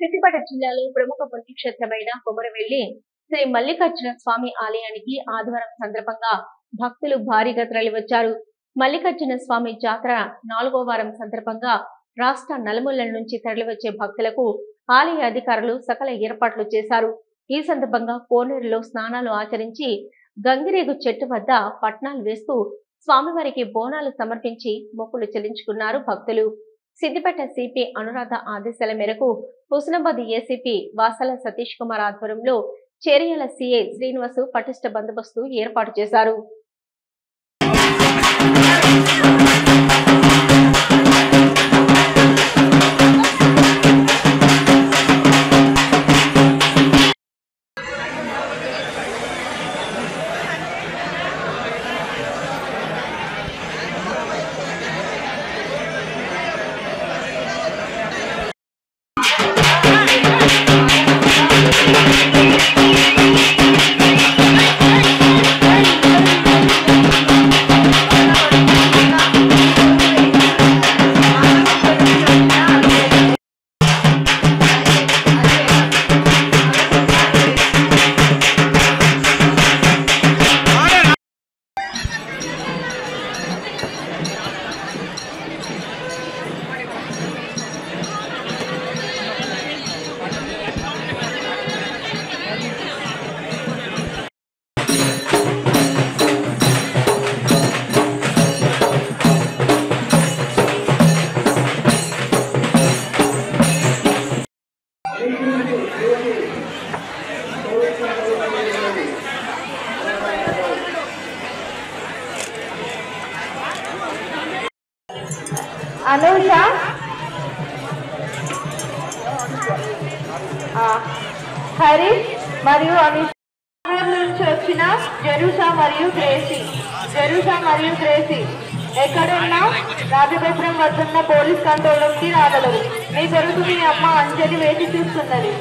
సిద్దిపేట జిల్లాలో ప్రముఖ పుణ్యక్షేత్రమైన కొమరవెల్లి శ్రీ మల్లికార్జున స్వామి ఆలయానికి ఆదివారం సందర్భంగా భక్తులు భారీగా తరలివచ్చారు. మల్లికార్జున స్వామి జాతర 4వ వారం సందర్భంగా రాష్ట్ర నలుమూలల నుంచి తరలివచ్చే భక్తులకు ఆలయ అధికారులు సకల ఏర్పాట్లు చేశారు. ఈ సందర్భంగా కోనేరులో స్నానాలు ఆచరించి గంగిరేగు చెట్టు వద్ద పట్నాలు వేస్తూ స్వామివారికి బోనాలు సమర్పించి మొక్కులు చెల్లించుకున్నారు భక్తులు. సిద్దిపేట సిపి అనురాధ ఆదేశాల మేరకు హుస్నాబాద్ ఏసీపీ వాసల సతీష్ కుమార్ ఆధ్వర్యంలో చేరియాల సిఐ శ్రీనివాసు పటిష్ట బందోబస్తు ఏర్పాటు చేశారు. అనూష హరీష్ మరియు అనూష నుంచి వచ్చిన జెరూసా మరియు గ్రేసీ ఎక్కడున్నా రాజగోపురం వద్దున్న పోలీస్ కంట్రోల్ కి రాగలరు. మీ కొరకు మీ అమ్మ అంజలి వేసి చూస్తున్నది.